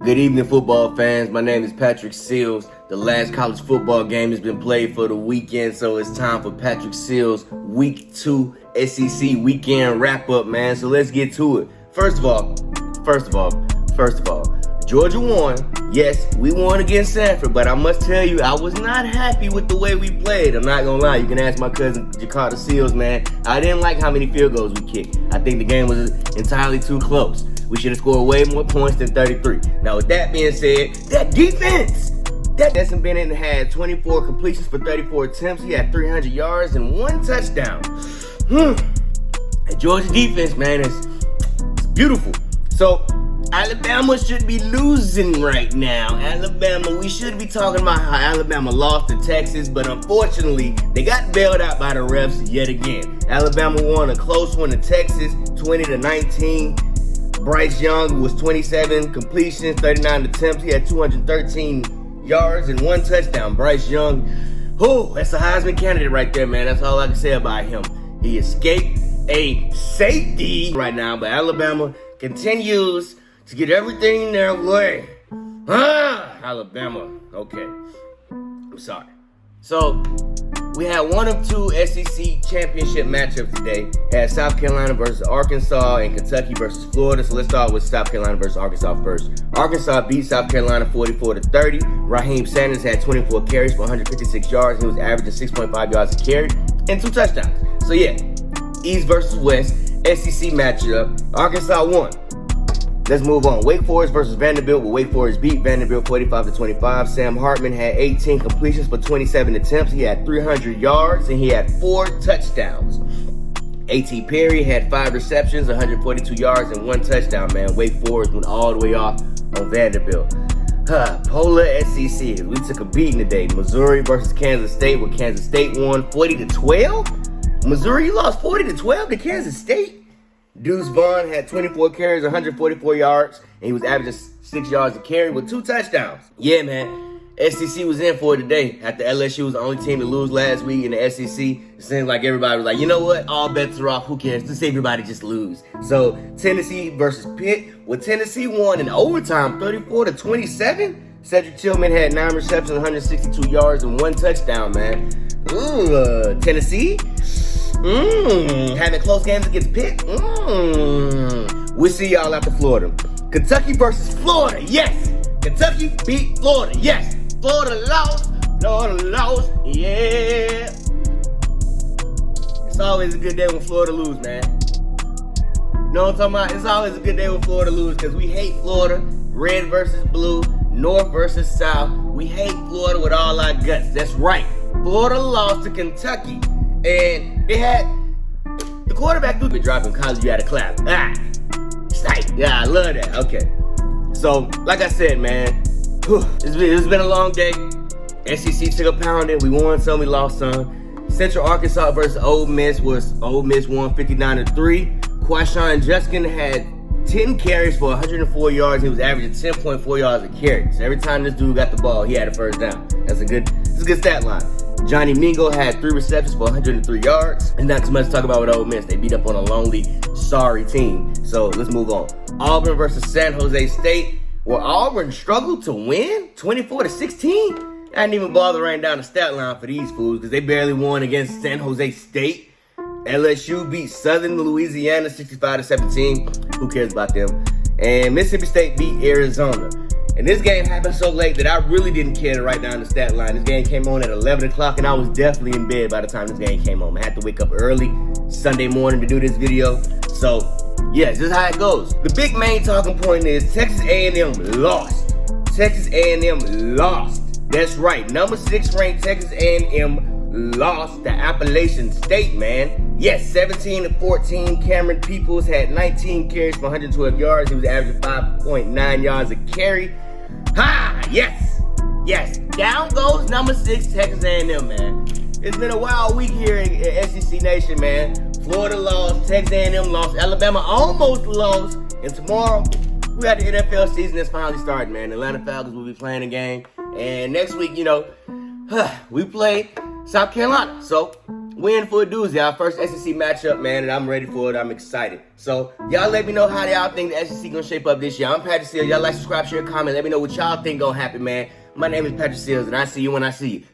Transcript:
Good evening, football fans. My name is Patrick Seals. The last college football game has been played for the weekend, so it's time for Patrick Seals Week 2 SEC weekend wrap-up, man. So let's get to it. First of all, Georgia won. Yes, we won against Sanford, but I must tell you, I was not happy with the way we played. I'm not gonna lie. You can ask my cousin Jakarta Seals, man. I didn't like how many field goals we kicked. I think the game was entirely too close. We should have scored way more points than 33. Now, with that being said, that defense, Destin Bennett had 24 completions for 34 attempts. He had 300 yards and 1 touchdown. The Georgia defense, man, is beautiful. So, Alabama should be losing right now. We should be talking about how Alabama lost to Texas, but unfortunately, they got bailed out by the refs yet again. Alabama won a close one to Texas, 20-19. Bryce Young was 27 completions, 39 attempts. He had 213 yards and 1 touchdown. Bryce Young, that's a Heisman candidate right there, man. That's all I can say about him. He escaped a safety right now, but Alabama continues to get everything their way. Alabama. Okay. I'm sorry. So, we had one of 2 SEC championship matchups today. Had South Carolina versus Arkansas and Kentucky versus Florida. So let's start with South Carolina versus Arkansas first. Arkansas beat South Carolina 44-30. Raheem Sanders had 24 carries for 156 yards. He was averaging 6.5 yards a carry and 2 touchdowns. So yeah, East versus West, SEC matchup. Arkansas won. Let's move on. Wake Forest versus Vanderbilt. Well, Wake Forest beat Vanderbilt 45-25. Sam Hartman had 18 completions for 27 attempts. He had 300 yards and he had 4 touchdowns. A.T. Perry had 5 receptions, 142 yards and 1 touchdown, man. Wake Forest went all the way off on Vanderbilt. Polar SEC. We took a beating today. Missouri versus Kansas State, where Kansas State won 40-12. Missouri lost 40-12 to Kansas State. Deuce Vaughn had 24 carries, 144 yards, and he was averaging 6 yards a carry with 2 touchdowns. Yeah, man, SEC was in for it today. After LSU was the only team to lose last week in the SEC, it seems like everybody was like, you know what? All bets are off. Who cares? Just everybody just lose. So Tennessee versus Pitt. Well, Tennessee won in overtime, 34-27. Cedric Tillman had 9 receptions, 162 yards, and 1 touchdown, man. Tennessee. Having close games against Pitt. We'll see y'all after Florida. Kentucky versus Florida. Yes. Kentucky beat Florida. Yes. Florida lost. Yeah. It's always a good day when Florida lose, man. You know what I'm talking about? It's always a good day when Florida lose because we hate Florida. Red versus blue. North versus south. We hate Florida with all our guts. That's right. Florida lost to Kentucky. And they had the quarterback who's been dropping college. You had to clap. Sight. Yeah, I love that. Okay. So, like I said, man, it's been a long day. SEC took a pounding. We won some, we lost some. Central Arkansas versus Ole Miss Ole Miss won 59-3. Quashon Justin had 10 carries for 104 yards. He was averaging 10.4 yards a carry. So every time this dude got the ball, he had a first down. That's a good stat line. Johnny Mingo had 3 receptions for 103 yards. And not too much to talk about with Ole Miss. They beat up on a lonely, sorry team. So let's move on. Auburn versus San Jose State. Well, Auburn struggled to win 24-16. I didn't even bother writing down the stat line for these fools because they barely won against San Jose State. LSU beat Southern Louisiana 65-17. Who cares about them? And Mississippi State beat Arizona. And this game happened so late that I really didn't care to write down the stat line. This game came on at 11 o'clock, and I was definitely in bed by the time this game came on. I had to wake up early Sunday morning to do this video. So, yeah, this is how it goes. The big main talking point is Texas A&M lost. Texas A&M lost. That's right. Number 6 ranked Texas A&M lost to Appalachian State, man. Yes, 17-14. Cameron Peoples had 19 carries for 112 yards. He was averaging 5.9 yards a carry. Yes. Down goes number 6 Texas A&M, man. It's been a wild week here in SEC Nation, man. Florida lost, Texas A&M lost, Alabama almost lost, and tomorrow we got the NFL season that's finally starting, man. Atlanta Falcons will be playing a game, and next week, we play South Carolina. So Win for a doozy. Our first SEC matchup, man, and I'm ready for it. I'm excited. So, y'all let me know how y'all think the SEC gonna shape up this year. I'm Patrick Seals. Y'all like, subscribe, share, comment. Let me know what y'all think gonna happen, man. My name is Patrick Seals, and I see you when I see you.